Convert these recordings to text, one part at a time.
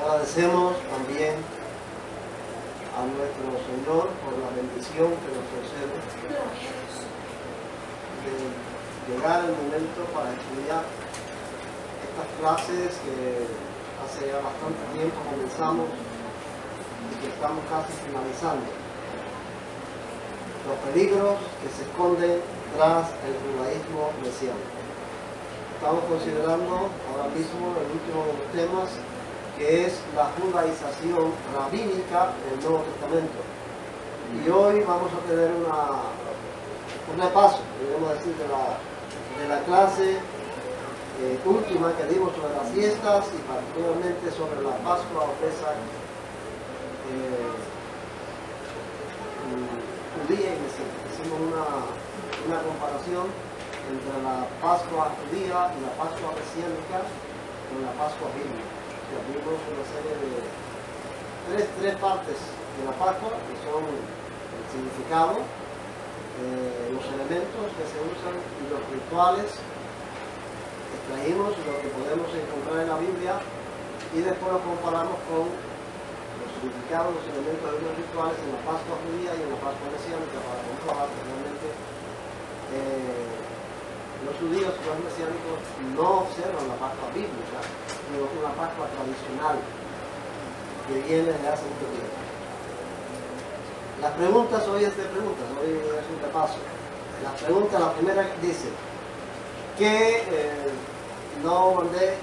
Agradecemos también a nuestro Señor por la bendición que nos concede de llegar el momento para estudiar estas clases que hace ya bastante tiempo comenzamos y que estamos casi finalizando. Los peligros que se esconden tras el judaísmo mesiánico. Estamos considerando ahora mismo el último de los temas, que es la judaización rabínica del Nuevo Testamento. Y hoy vamos a tener un repaso, podemos decir, de la clase última que dimos sobre las fiestas y particularmente sobre la Pascua o Pesach judía y mesiánica. Hicimos una comparación entre la Pascua judía y la Pascua mesiánica con la Pascua bíblica. Vimos una serie de tres partes de la Pascua, que son el significado, los elementos que se usan y los rituales. Extraímos lo que podemos encontrar en la Biblia y después lo comparamos con los significados, los elementos de los rituales en la Pascua judía y en la Pascua mesiánica para comprobar que realmente los judíos y los mesiánicos no observan la Pascua bíblica, sino una Pascua tradicional que viene desde hace mucho tiempo. Las preguntas, hoy es un repaso. Las preguntas, la primera dice que no mandé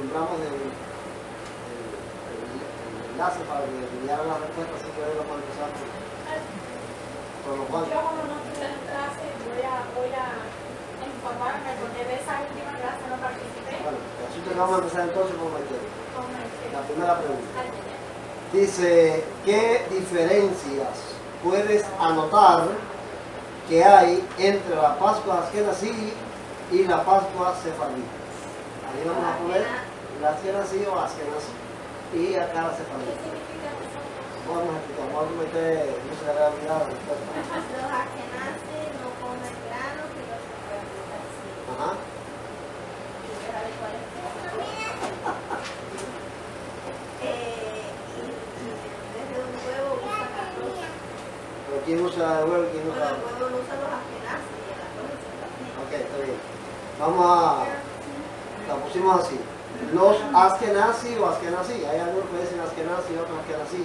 nombramos el enlace para que enviaran las respuestas, así que hoy vamos a empezar con los cuales. Yo como no tuve la clase voy a informarme porque de esa última clase no participé. Bueno, así que vamos a empezar entonces con Maite. La primera pregunta. Ay, Dice, ¿qué diferencias puedes anotar que hay entre la Pascua Askenazí y la Pascua Sefardí? Ahí vamos a poner la Askenazí o Askenazí y acá la Sefardí. ¿qué significa eso? Vamos a explicar, vamos a meter, no se le va a olvidar la respuesta. Los askenazis no comen granos y los sefarditas sí. Ajá. ¿Sabes cuál es? Desde un huevo usan arroz. ¿Pero quién usa el huevo y quién Bueno, usa el huevo lo usan los askenazis y el arroz es también. Ok, está bien. Vamos a... La pusimos así. Los Askenazí o Askenazí. Hay algunos que dicen Askenazí y otros Askenazí.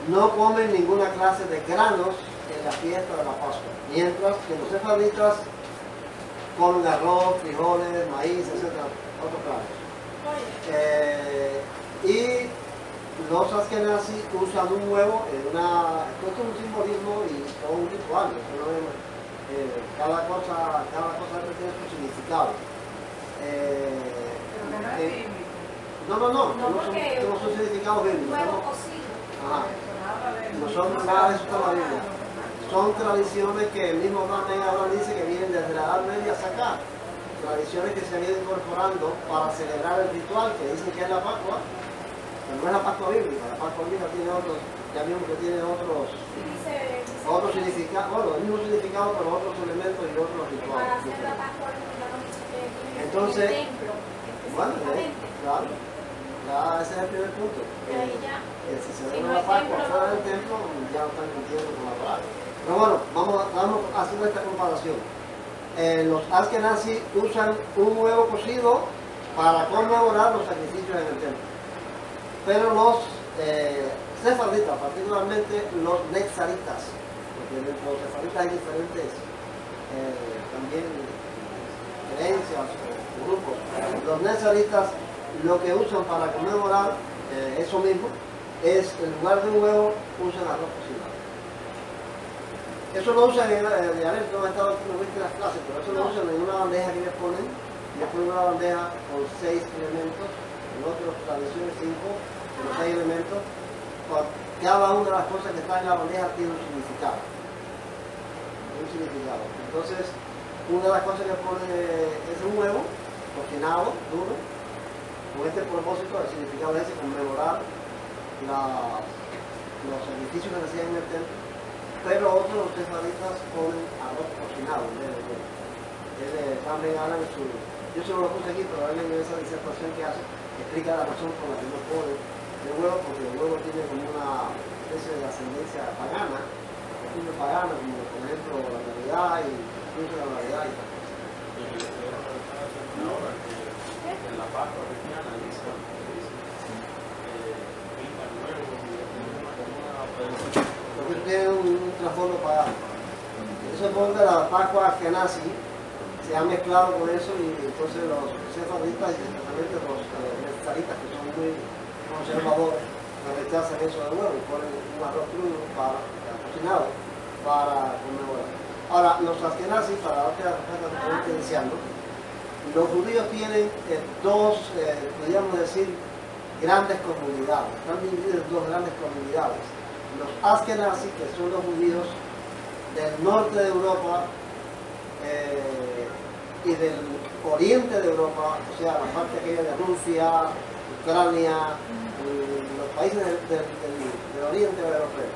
No comen ninguna clase de granos en la fiesta de la Pascua. Mientras que los sefarditas comen arroz, frijoles, maíz, etc. Otros granos. Y los Askenazí usan un huevo en esto es un simbolismo y un ritual. Cada cosa tiene su significado. No son significados bíblicos. Huevo cocido. Ajá. No son nada de eso está en la Biblia. Son tradiciones que el mismo Abraham dice que vienen desde la Edad Media hasta acá. Tradiciones que se han ido incorporando para celebrar el ritual que dicen que es la Pascua, pero no es la Pascua bíblica. La Pascua bíblica tiene otros, ya vimos que tiene otros significados, bueno, el mismo significado, pero otros elementos y otros Para rituales. hacer la Pascua tiene Entonces, un templo. Bueno, específicamente. claro, ya ese es el primer punto. Y ahí ya. Si se Si ve no la hay Pascua templo, fuera no. del templo, ya no están cumpliendo con la palabra. Pero bueno, vamos haciendo esta comparación. Los Askenazí usan un huevo cocido para conmemorar los sacrificios en el templo. Pero los sefarditas, particularmente los nexaritas, porque dentro de los sefarditas hay diferentes también creencias o grupos. Los nexaritas lo que usan para conmemorar eso mismo es, en lugar de un huevo, usan arroz cocido. Eso lo usan en no he estado no viste las clases, pero eso lo usan en una bandeja que les ponen, y después una bandeja con 6 elementos, en otras tradiciones 5, con 6 elementos. Cada una de las cosas que está en la bandeja tiene un significado. Entonces, una de las cosas que ponen es un huevo cocinado, duro, con este propósito, el significado es conmemorar los sacrificios que se hacían en el templo. Pero otros los sefarditas ponen arroz cocinado en vez de huevo. También hablan en su yo solo lo puse aquí, pero alguien en esa disertación que hace explica la razón por la que no pone el huevo, porque el huevo tiene como una especie de ascendencia pagana, costumbre pagana, como por ejemplo la Navidad y incluso la Navidad y tal. Ahora que en la Pascua cristiana dice pinta el huevo como una Porque tiene un trasfondo pagano. Eso es porque la Pascua Ashkenazi se ha mezclado con eso y entonces los sefardistas y especialmente los neftalítas que son muy conservadores no rechazan eso del huevo y ponen un arroz crudo cocinado para comer huevo. Ahora, los ashkenazis, para darte la respuesta que estoy evidenciando, los judíos tienen dos, podríamos decir, grandes comunidades. Están divididos en dos grandes comunidades. Los ashkenazis, que son los judíos del norte de Europa y del oriente de Europa, o sea, la parte aquella de Rusia, Ucrania, los países del oriente europeo,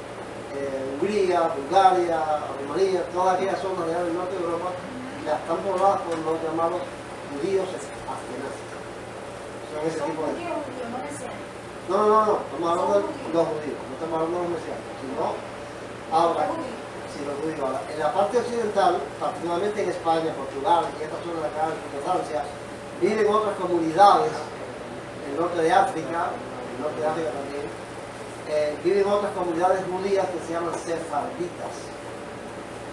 Hungría, Bulgaria, Rumanía, todas aquellas zonas del norte de Europa, ya están pobladas por los llamados judíos ashkenazis. Son ese tipo de... No, estamos hablando de los judíos, no estamos hablando de los mesiánicos, sino ahora, si los judíos ahora, en la parte occidental, particularmente en España, Portugal y esta zona de acá de Francia, viven otras comunidades, en el norte de África, también, viven otras comunidades judías que se llaman sefarditas,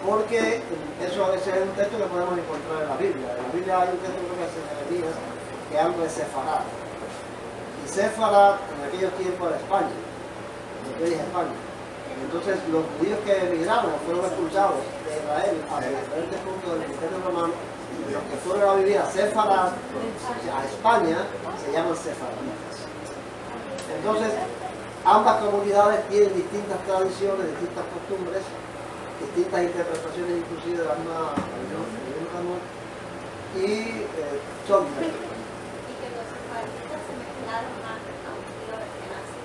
porque ese es un texto que podemos encontrar en la Biblia. En la Biblia hay un texto que es Jeremías que habla de Sefarad. Y Sefarad en aquellos tiempos era España, lo que dije España. Entonces los judíos que emigraron fueron expulsados de Israel a diferentes puntos del Imperio Romano, los que fueron a vivir a Sefarad, a España, se llaman sefarditas. Entonces, ambas comunidades tienen distintas tradiciones, distintas costumbres, distintas interpretaciones inclusive de la misma religión, y son diferentes. Y que los sefaristas se mezclaron más a un estilo ashkenazi.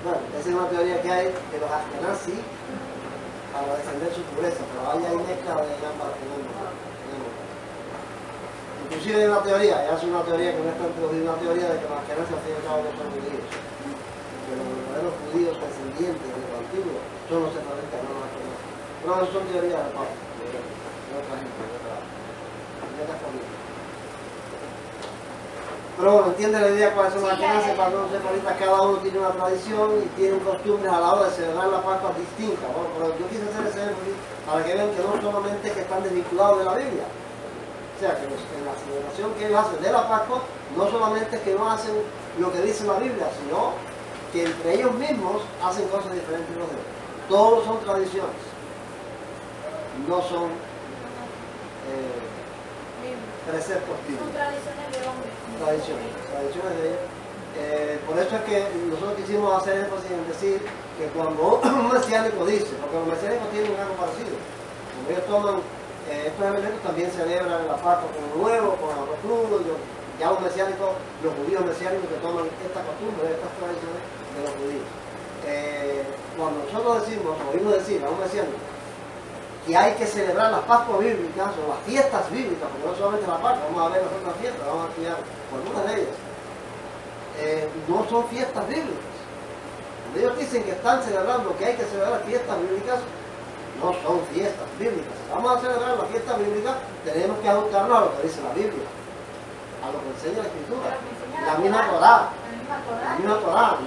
Bueno, esa es una teoría que hay de los ashkenazis para defender su pureza, pero hay mezcla de ambas. Inclusive hay una teoría, ya es una teoría que no está introducida, una teoría de que los ashkenazis al fin y al cabo no son judíos. Que los verdaderos judíos descendientes de lo antiguo son los sefaristas, no los ashkenazis. No, eso son teorías de parte, de otra gente, de otras familias. Pero bueno, entiende la idea cuáles son las ashkenazis, para los sefaristas, cada uno tiene una tradición y tiene costumbres a la hora de celebrar la Pascua distinta. Bueno, pero yo quise hacer ese ejemplo para que vean que no solamente que están desvinculados de la Biblia. O sea, que en la celebración que ellos hacen de la Pascua, no solamente es que no hacen lo que dice la Biblia, sino que entre ellos mismos hacen cosas diferentes de los demás. Todos son tradiciones, no son preceptos Son bíblicos. tradiciones de hombres. Tradiciones de ellos. Por eso es que nosotros quisimos hacer énfasis en decir que cuando un mesiánico dice, porque los mesiánicos tienen algo parecido, cuando ellos toman estos elementos también celebran la Pascua con el huevo, con el arroz crudo, ya los mesiánicos, los judíos mesiánicos que toman esta costumbre, estas tradiciones de los judíos. Cuando nosotros decimos, oímos decir a un mesiánico que hay que celebrar las Pascuas bíblicas o las fiestas bíblicas, porque no solamente la Pascua, vamos a ver las otras fiestas, vamos a estudiar por algunas de ellas, no son fiestas bíblicas. Cuando ellos dicen que están celebrando que hay que celebrar fiestas bíblicas, no son fiestas bíblicas. Si vamos a celebrar la fiesta bíblica, tenemos que ajustarnos a lo que dice la Biblia, a lo que enseña la Escritura, la misma Torá. La misma Torá,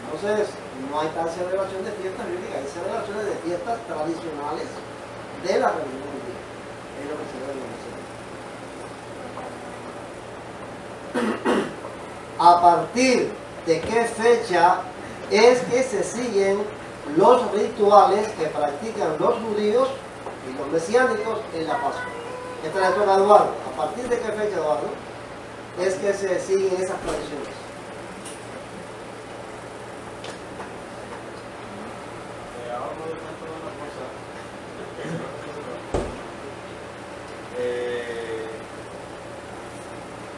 Entonces, no hay tal celebración de fiestas bíblicas, hay celebraciones de fiestas tradicionales de la religión judía. Es lo que se debe hacer. ¿A partir de qué fecha es que se siguen los rituales que practican los judíos y los mesiánicos en la Pascua? Esta le toca a Eduardo. ¿A partir de qué fecha, Eduardo, es que se siguen esas tradiciones? Ahora me doy cuenta de una cosa.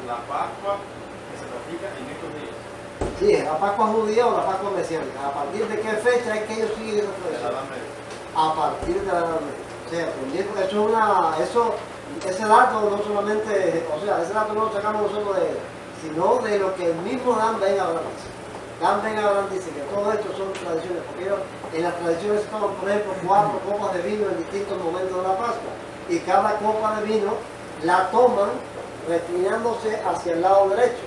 La Pascua que se practica en estos días. Sí, es la Pascua judía o la Pascua mesiánica. ¿A partir de qué fecha es que ellos siguen esas De la tradiciones? Edad Media. A partir de la Edad Media. O sea, porque eso ese dato no solamente, o sea, ese dato no lo sacamos nosotros de él, sino de lo que el mismo Dan Ben Abraham dice. Dan Ben Abraham dice que todo esto son tradiciones, porque ellos en las tradiciones toman, por ejemplo, 4 copas de vino en distintos momentos de la Pascua, y cada copa de vino la toman reclinándose hacia el lado derecho,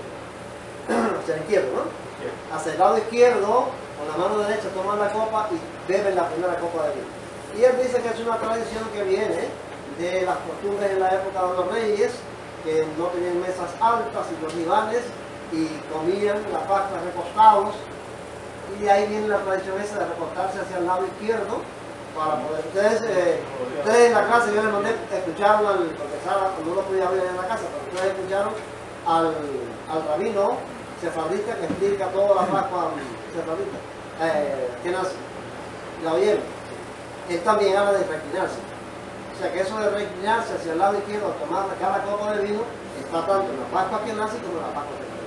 hacia el izquierdo, ¿no? Hacia el lado izquierdo, con la mano derecha toman la copa y beben la primera copa de vino. Y él dice que es una tradición que viene de las costumbres en la época de los reyes, que no tenían mesas altas y los divanes, y comían la pasta recostados, y de ahí viene la tradición esa de recostarse hacia el lado izquierdo, para poder. Ustedes en la clase, yo les mandé, escucharon porque Sara no lo podía ver en la casa, pero ustedes escucharon al rabino sefardista que explica toda la Pascua sefardita, que nace, la oyeron. Él también habla de reclinarse. O sea que eso de reclinarse hacia el lado izquierdo, tomar cada copa de vino, está tanto en la Pascua que nace como en la Pascua que nace.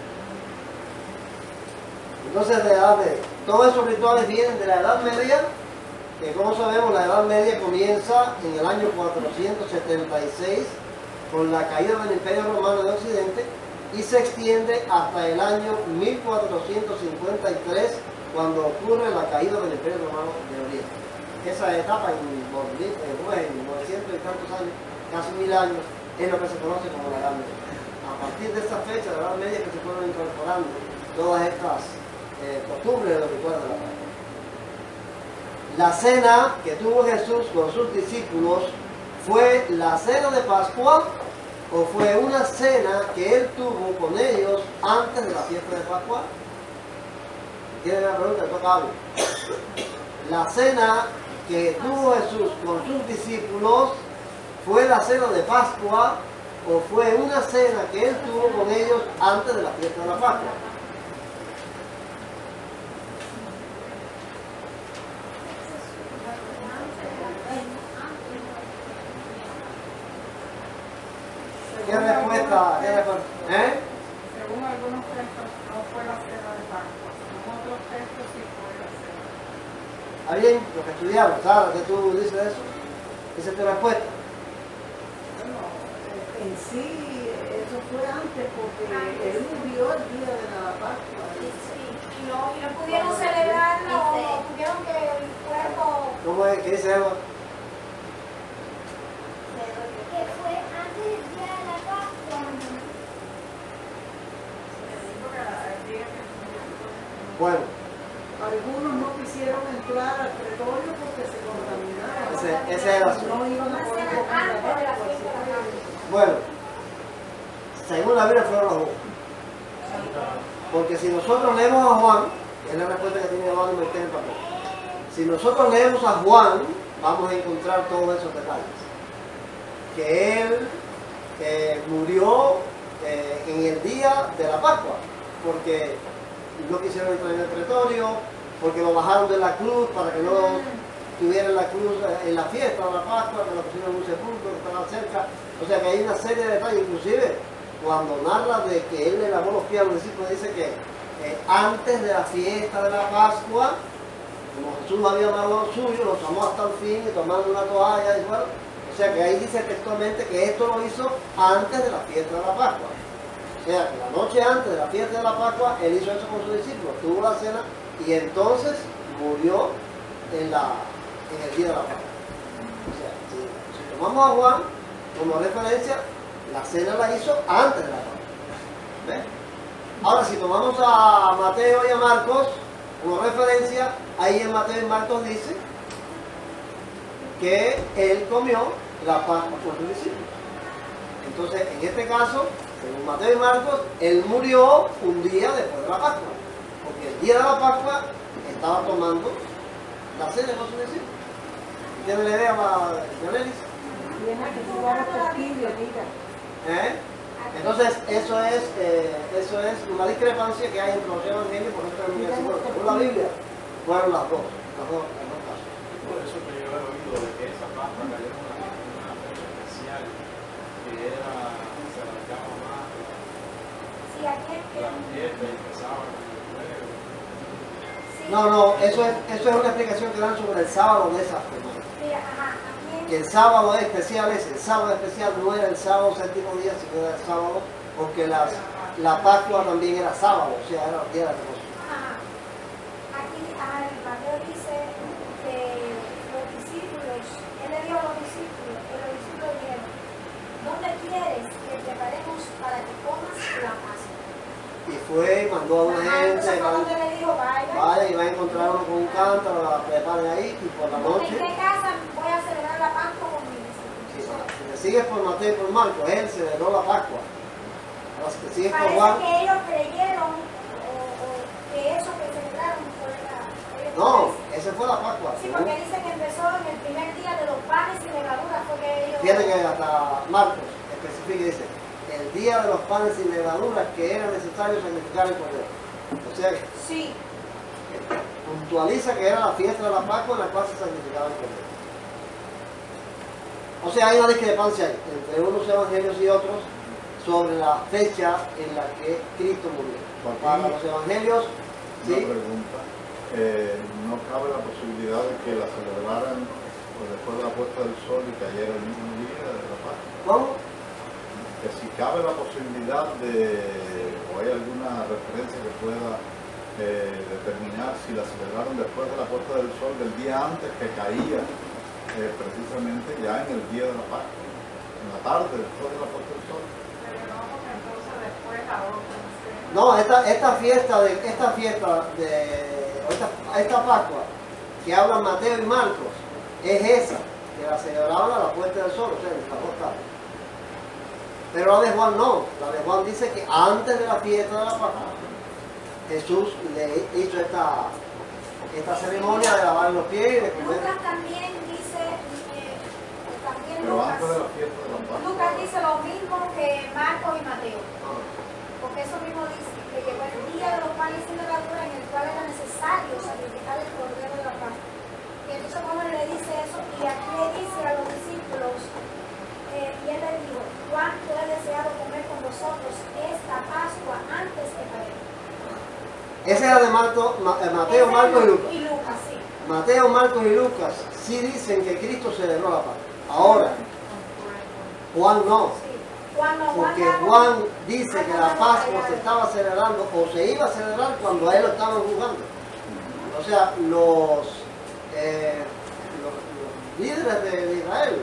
Entonces, de la Edad Media, todos esos rituales vienen de la Edad Media, que como sabemos la Edad Media comienza en el año 476 con la caída del Imperio Romano de Occidente y se extiende hasta el año 1453 cuando ocurre la caída del Imperio Romano de Oriente. Esa etapa en 900 y tantos años, casi 1000 años, es lo que se conoce como la Edad Media. A partir de esta fecha, de la Edad Media, que se fueron incorporando todas estas costumbres de los rituales de la Pascua. La cena que tuvo Jesús con sus discípulos, ¿fue la cena de Pascua o fue una cena que él tuvo con ellos antes de la fiesta de Pascua? ¿Tienen la pregunta? Toca algo. La cena que tuvo Jesús con sus discípulos, ¿fue la cena de Pascua o fue una cena que él tuvo con ellos antes de la fiesta de la Pascua? ¿Qué respuesta? Según algunos textos no fue la cena de Pascua, según otros textos sí fue la cena. ¿Está bien? Lo que estudiamos, ¿sabes? ¿Qué tú dices de eso? Esa es tu respuesta. Bueno, en sí, eso fue antes porque él murió el día de la Pascua. Y no pudieron celebrarlo, no tuvieron que el cuerpo. ¿Cómo es? ¿Qué dice Eva? Que fue antes del día de la Pascua. Bueno, Algunos no quisieron entrar al pretorio porque se contaminaron. ese es el asunto. No iban a poder comer la Antes de la Pascua. fiesta de la Pascua. Bueno, según la Biblia fueron los dos. Porque si nosotros leemos a Juan, que es la respuesta que tiene Juan en el papel, si nosotros leemos a Juan, vamos a encontrar todos esos detalles. Que él murió en el día de la Pascua, porque no quisieron entrar en el pretorio, porque lo bajaron de la cruz para que no tuvieran la cruz en la fiesta de la Pascua, que lo pusieron en un sepulcro que estaba cerca. O sea que hay una serie de detalles, inclusive cuando narra de que él le lavó los pies a los discípulos, dice que antes de la fiesta de la Pascua, como Jesús había amado los suyos, los tomó hasta el fin y tomando una toalla y bueno. O sea que ahí dice textualmente que esto lo hizo antes de la fiesta de la Pascua. O sea que la noche antes de la fiesta de la Pascua, él hizo eso con sus discípulos, tuvo la cena y entonces murió en el día de la Pascua. O sea, si tomamos a Juan como referencia, la cena la hizo antes de la Pascua. ¿Ves? Ahora, si tomamos a Mateo y a Marcos como referencia, ahí en Mateo y Marcos dice que él comió la Pascua con sus discípulos. Entonces, en este caso, según Mateo y Marcos, él murió un día después de la Pascua, porque el día de la Pascua estaba tomando la cena con sus discípulos. ¿Tiene la idea, Yonelis? Tiene que jugar a Castillo, mira. Entonces, eso es una discrepancia que hay entre los evangelios, por ejemplo, en la Biblia, fueron las dos casos. Por eso que yo he oído de que esa pasta cayó en una fecha especial, que se alargaba más Sí, aquí la fiesta y empezaban con el fuego. sí. No, eso es una explicación que dan sobre el sábado de esa semana. Mira, aquí que el sábado especial el sábado especial no era el sábado séptimo día, sino era el sábado, porque la Pascua también era sábado, o sea, era el día de reposo. Ajá. Aquí Mateo dice que los discípulos, él le dijo a los discípulos, que los discípulos dijeron, ¿dónde quieres que preparemos para que comas la Pascua? Y fue, mandó a una gente, Entonces, ¿dónde le dijo? vaya y va a encontrar uno con un cántaro, la preparen ahí y por la noche. ¿En qué casa voy a celebrar la Pascua con mis Si discípulos? te sigues por Mateo y por Marcos, él celebró la Pascua. Ahora, si te sigues por Parece Juan, que ellos creyeron o que eso que celebraron fue la... no, esa fue la Pascua. Sí, porque dice que empezó en el primer día de los panes y levadura, fue que ellos... Fíjate que hasta Marcos especifica y dice, el día de los panes sin levadura que era necesario sacrificar el cordero. O sea que Sí, puntualiza que era la fiesta de la Pascua en la cual se sacrificaba el cordero. O sea, hay una discrepancia ahí, entre unos evangelios y otros sobre la fecha en la que Cristo murió. Para los evangelios, Una ¿sí? pregunta. ¿No cabe la posibilidad de que la celebraran después de la puesta del sol y cayera el mismo día de la Pascua? ¿Cómo? Que si cabe la posibilidad o hay alguna referencia que pueda determinar si la celebraron después de la puesta del sol del día antes que caía precisamente ya en el día de la Pascua, en la tarde después de la puesta del sol. Pero no, porque entonces después la otra. No, esta Pascua que hablan Mateo y Marcos es esa, que la celebraban a la puesta del sol, o sea, en esta tarde. Pero la de Juan no, la de Juan dice que antes de la fiesta de la Pascua, Jesús le hizo esta ceremonia de lavar los pies y de comer. Lucas también dice, también Pero Lucas, antes de la fiesta de la Pascua. Lucas dice lo mismo que Marcos y Mateo, porque eso mismo dice, que llegó el día de los panes sin levadura en el cual era necesario sacrificar el cordero de la Pascua. Y entonces Juan le dice eso, y aquí le dice a los discípulos, y él les dijo, cuánto he deseado comer con vosotros esta Pascua antes que caiga. Esa era de Mateo, Marcos y Lucas. Y Lucas, sí. Mateo, Marcos y Lucas sí dicen que Cristo celebró la Pascua. Ahora, Juan no. Sí. Cuando Porque da- Juan dice que la Pascua se estaba celebrando o se iba a celebrar cuando a él lo estaban juzgando. O sea, los líderes de Israel,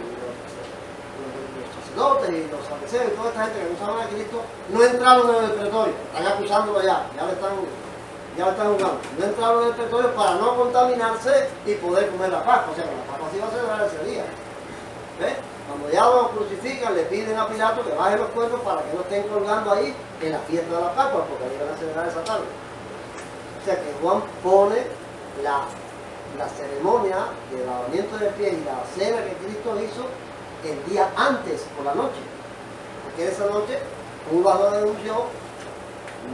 los sacerdotes y los saduceos y toda esta gente que acusaban a Cristo, no entraron en el pretorio, están acusándolo ya le están juzgando. No entraron en el pretorio para no contaminarse y poder comer la Pascua. O sea, que la Pascua se iba a celebrar ese día. ¿Ves? Cuando ya lo crucifican, le piden a Pilato que baje los cuernos para que no estén colgando ahí en la fiesta de la Pascua, porque ahí van a celebrar esa tarde. O sea que Juan pone la ceremonia de lavamiento de pies y la cena que Cristo hizo el día antes, por la noche. Porque esa noche Judas lo denunció,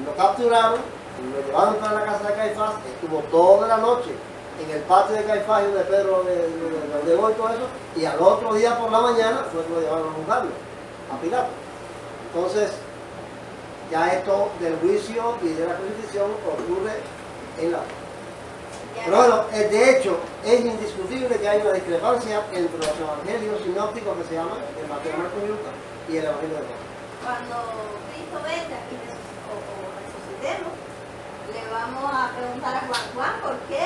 lo capturaron, lo llevaron para la casa de Caifás, estuvo toda la noche en el patio de Caifás donde Pedro lo llevó y todo eso, y al otro día por la mañana fue que lo llevaron a juzgarlo, a Pilato. Entonces, ya esto del juicio y de la crucifixión ocurre en la... Pero bueno, de hecho, es indiscutible que hay una discrepancia entre los evangelios sinópticos que se llaman el Mateo, Marcos y Lucas y el Evangelio de Juan. Cuando Cristo venga y resucitemos, le vamos a preguntar a Juan, ¿por qué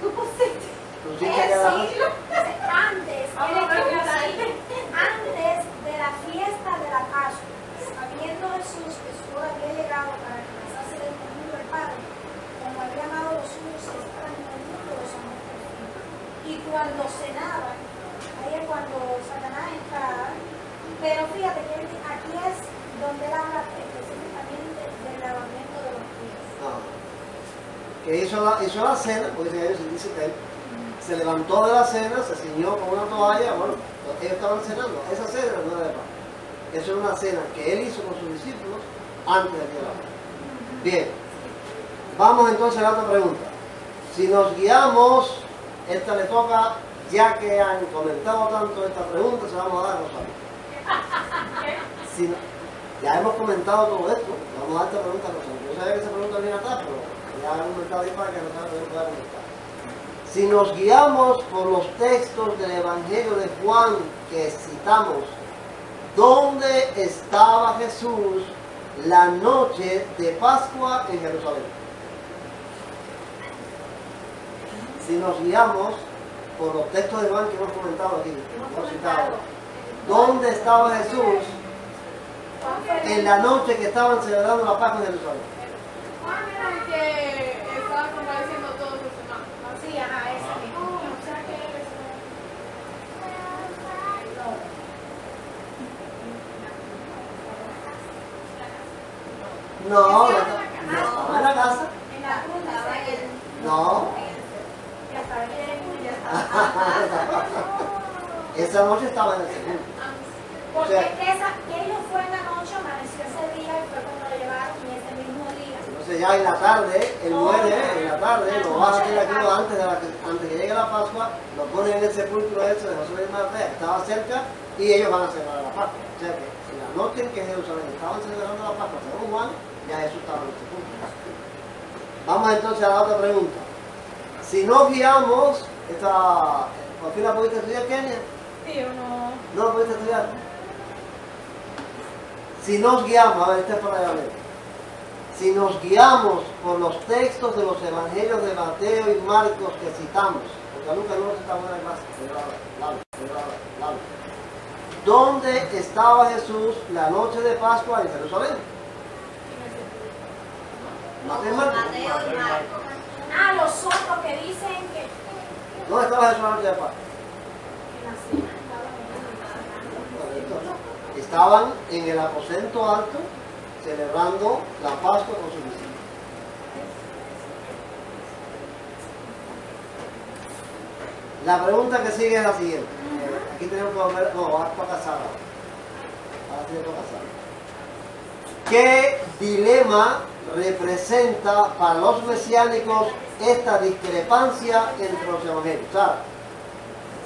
tú pusiste Tú sí que ya la- siglo? Antes, él escribe así, antes de la fiesta de la Pascua, sabiendo Jesús que su hora había llegado para regresarse del mundo del Padre, como había amado los suyos que estaban en el mundo, los amó hasta el fin. Y cuando cenaban, ahí es cuando Satanás entra. Pero fíjate que aquí es donde él habla específicamente del lavamiento de los pies. Que hizo la cena, porque dice que él se levantó de la cena, se ciñó con una toalla, bueno, ellos estaban cenando, esa cena no era de paz. Eso es una cena que él hizo con sus discípulos antes de que la Pascua. Bien, vamos entonces a la otra pregunta. Si nos guiamos, esta le toca, ya que han comentado tanto esta pregunta, se la vamos a dar a Rosario. Si no- ya hemos comentado todo esto, vamos a dar esta pregunta a Rosario. Yo sabía que esa pregunta viene atrás, pero ya han comentado ahí para que Rosario no pueda contestar. Si Si nos guiamos por los textos del Evangelio de Juan que citamos, ¿dónde estaba Jesús la noche de Pascua en Jerusalén? Si nos guiamos por los textos de Juan que hemos comentado aquí, hemos citado, ¿dónde estaba Jesús en la noche que estaban celebrando la Pascua en Jerusalén? Que estaba compareciendo todos los demás. Sí, ajá, ese mismo. O sea que No, no estaba en la casa. en la cruz Estaba en el- No. ya estaba en el Esa noche estaba en el segundo. Porque O sea, ellos fue en la noche, amaneció ese día y fue cuando lo llevaron y ese mismo día. Entonces ya en la tarde, él muere, en la tarde, lo van a tirar aquí antes que llegue la Pascua, lo ponen en el sepulcro ese de José de Mateo, que estaba cerca, y ellos van a celebrar la Pascua. O sea que en la noche en que Jerusalén estaban celebrando la Pascua, según Juan, ya Jesús estaba en el sepulcro. Vamos entonces a la otra pregunta. Si no guiamos, ¿por fin la pudiste estudiar, Kenia? Sí, o no. ¿No la pudiste estudiar? Si nos guiamos, a ver, este es para allá. Si nos guiamos por los textos de los evangelios de Mateo y Marcos que citamos, porque a Lucas no lo citamos en la clase, ¿dónde estaba Jesús la noche de Pascua en Jerusalén? Mateo y Marcos. Mateo y Marcos. Ah, los otros que dicen que ¿Dónde estaba Jesús la noche de Pascua? en la cena Estaban en el aposento alto celebrando la Pascua con sus discípulos. La pregunta que sigue es la siguiente. Aquí tenemos que volver, no, vamos a casar ahora. Ahora sí tenemos que casar. ¿Qué dilema representa para los mesiánicos esta discrepancia entre los evangelios? ¿Sabes?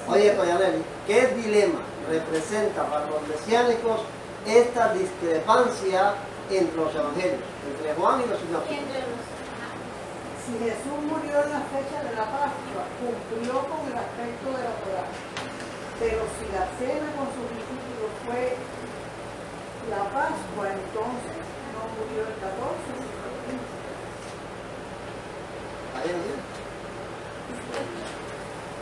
Oye, Toyanelli, ¿qué dilema representa para los mesiánicos esta discrepancia entre los evangelios, entre Juan y los sinópticos? Si Jesús murió en la fecha de la Pascua, cumplió con el aspecto de la Torá. Pero si la cena con sus discípulos fue la Pascua, entonces no murió el 14. ¿Ahí no tiene?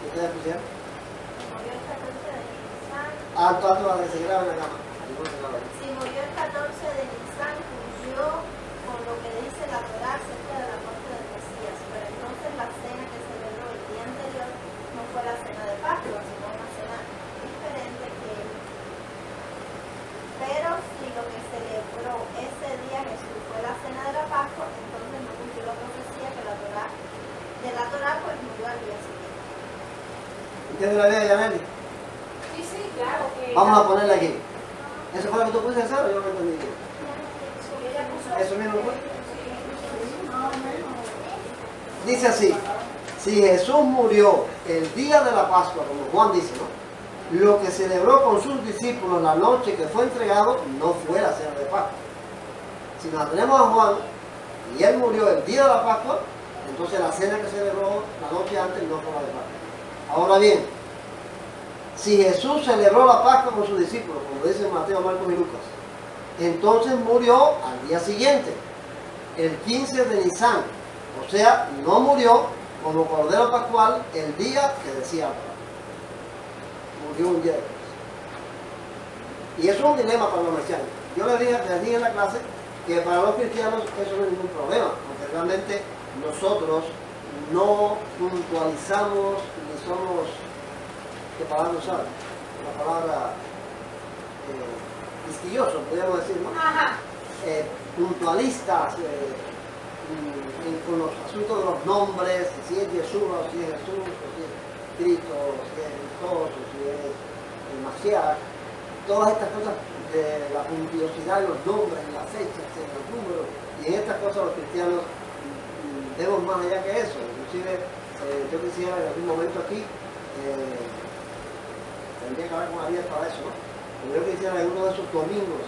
¿Qué ustedes pusieron? Murió el 14 de Nisan. Alto, para que se grabe en la cama. Ahí no se graba. Si murió el 14 de Nisan, cumplió con lo que dice la Torá acerca de la muerte del Mesías. Pero entonces la cena que celebró el día anterior no fue la cena de Pascua, sino una cena diferente que... Pero si lo que celebró ese día Jesús fue la cena de la Pascua, entonces no cumplió la profecía que la Torá, de la Torá, pues murió al día siguiente. ¿Entiendes la idea, Yaneli? Sí, sí, claro que Vamos a ponerla aquí. ¿Eso fue lo que tú pusiste, Sara? Yo no lo entendí bien. ella puso ¿Eso mismo fue? Dice así, si Jesús murió el día de la Pascua, como Juan dice, ¿no? Lo que celebró con sus discípulos la noche que fue entregado no fue la cena de Pascua. Si nos atenemos a Juan y él murió el día de la Pascua, entonces la cena que celebró la noche antes no fue la de Pascua. Ahora bien, si Jesús celebró la Pascua con sus discípulos, como dicen Mateo, Marcos y Lucas, entonces murió al día siguiente, el 15 de Nisan. O sea, no murió como Cordero Pascual el día que decía Abraham. Murió un día después. Y eso es un dilema para los mesiánicos. Yo les dije en la clase que para los cristianos eso no es ningún problema, porque realmente nosotros no puntualizamos ni somos, ¿qué palabra usar? Una palabra quisquilloso, podríamos decir, ¿no? Ajá. Puntualistas con los asuntos de los nombres, si es Yeshua, si es Jesús, o si es Cristo, o si es Dios, o si es el Mashiach, todas estas cosas de la puntuosidad de los nombres, en las fechas, en los números, y en estas cosas los cristianos vemos más allá que eso. Inclusive yo quisiera en algún momento aquí, tendría que hablar con Ariel para eso, ¿no? Pero yo quisiera en uno de esos domingos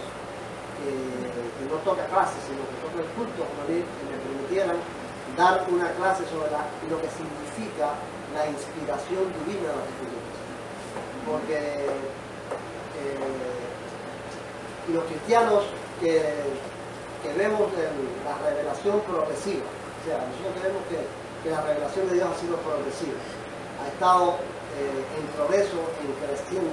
que no toca clases, sino que toca el culto, como me permitieran dar una clase sobre lo que significa la inspiración divina de las Escrituras. Porque los cristianos que vemos en la revelación progresiva, o sea, nosotros creemos que la revelación de Dios ha sido progresiva, ha estado en progreso, en creciendo,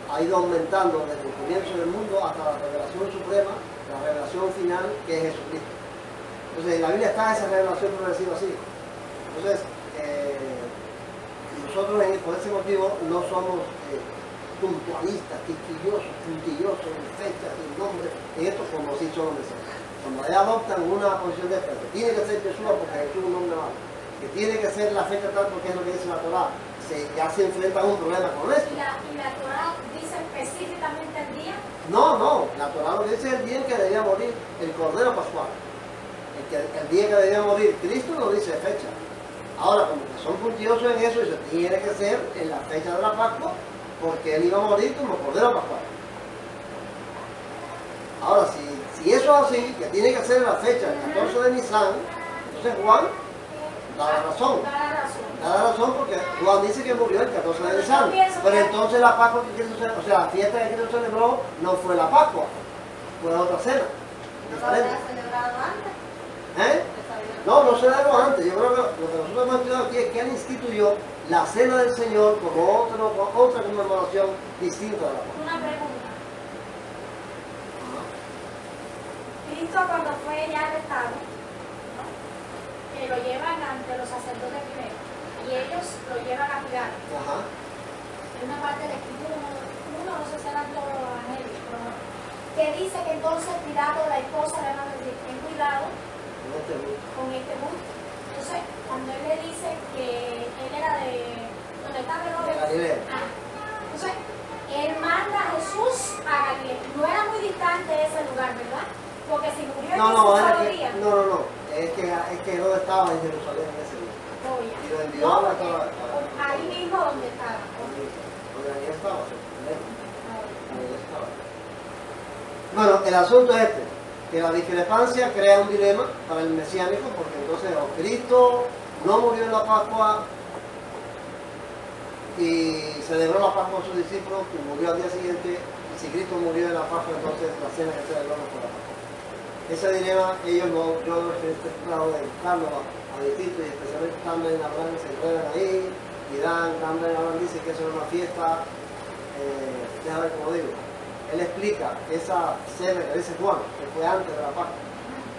ha ido aumentando desde el comienzo del mundo hasta la revelación suprema, la revelación final, que es Jesucristo. Entonces, en la Biblia está esa revelación progresiva así. Entonces, nosotros por ese motivo no somos puntualistas, puntillosos en fechas, en nombres, en esto como si son los mensajes. Cuando ellos adoptan una posición de fe, que tiene que ser Jesús porque Jesús es un nombre malo, que tiene que ser la fecha tal porque es lo que dice la Torá, ya se enfrentan a un problema con esto. ¿Y la Torá dice específicamente el día? No, la Torá lo que dice es el día en que debía morir el Cordero Pascual. El día que debía morir Cristo no dice fecha. Ahora, como que son puntillosos en eso, eso tiene que ser en la fecha de la Pascua, porque él iba a morir como Cordero Pascual. Ahora, si eso es así, que tiene que ser en la fecha, el 14 de Nisan, entonces Juan da la razón. Da la razón porque Juan dice que murió el 14 de Nisan. Pero entonces la Pascua que Cristo celebró, o sea, la fiesta que Cristo celebró no fue la Pascua, fue otra cena. ¿No lo había celebrado antes? No se celebró antes. Yo creo que lo que nosotros hemos estudiado aquí es que él instituyó la cena del Señor como otra conmemoración distinta de la Pascua. Una pregunta. Cristo cuando fue ya arrestado, ¿no? Que lo llevan ante los sacerdotes primero y ellos lo llevan a Pilato. Ajá. En una parte del escritura, no sé si eran todos los evangelios, pero no. Que dice que entonces Pilato, la esposa le va a decir, ten cuidado con este busto. Entonces, cuando él le dice que él era de donde estaba el De Galilea. entonces, él manda a Jesús a Galilea. No era muy distante ese lugar, ¿verdad? Porque si murió en ese día. No. Es que Herodes estaba en Jerusalén en ese día. Oh, ya. Y lo envió a la ahí mismo donde estaba. Donde ahí estaba. Bueno, el asunto es este, que la discrepancia crea un dilema para el mesiánico, porque entonces Cristo no murió en la Pascua y celebró la Pascua con sus discípulos y murió al día siguiente, y si Cristo murió en la Pascua, entonces la cena que celebró no fue la Pascua. Ese dilema, ellos yo no estoy tratando de buscarlo a distintos, y especialmente Campbell y Abraham se enredan ahí, y Campbell y Abraham dice que eso era una fiesta, déjame ver cómo digo. Él explica esa cena que dice Juan, que fue antes de la Pascua.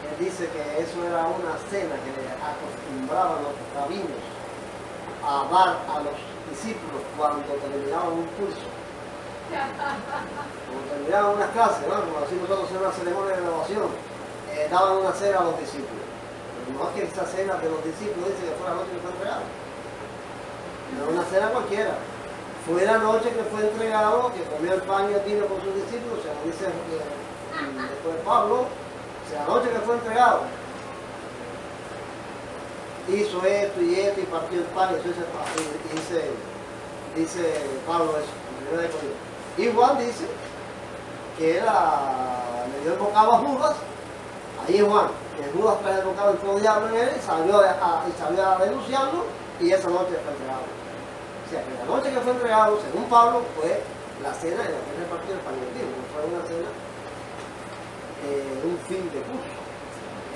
Él dice que eso era una cena que le acostumbraban los rabinos a dar a los discípulos cuando terminaban un curso. Cuando terminaban unas clases, ¿no? Como decimos nosotros en una ceremonia de graduación, daban una cena a los discípulos. Pero no es que esa cena de los discípulos dice que fue la noche que fue entregado. No era una cena cualquiera. Fue la noche que fue entregado, que comió el pan y el vino con sus discípulos, según dice después Pablo, o sea, la noche que fue entregado. Hizo esto y partió el pan, y dice Pablo eso, en 1 Corintios. Y Juan dice que le dio el bocado a Judas, ahí es Juan, que Judas trae el bocado del fuego diablo en él y salió a denunciarlo, y esa noche fue entregado. O sea, que la noche que fue entregado, según Pablo, fue la cena en la que se repartió el pan y el vino, no fue una cena un fin de curso.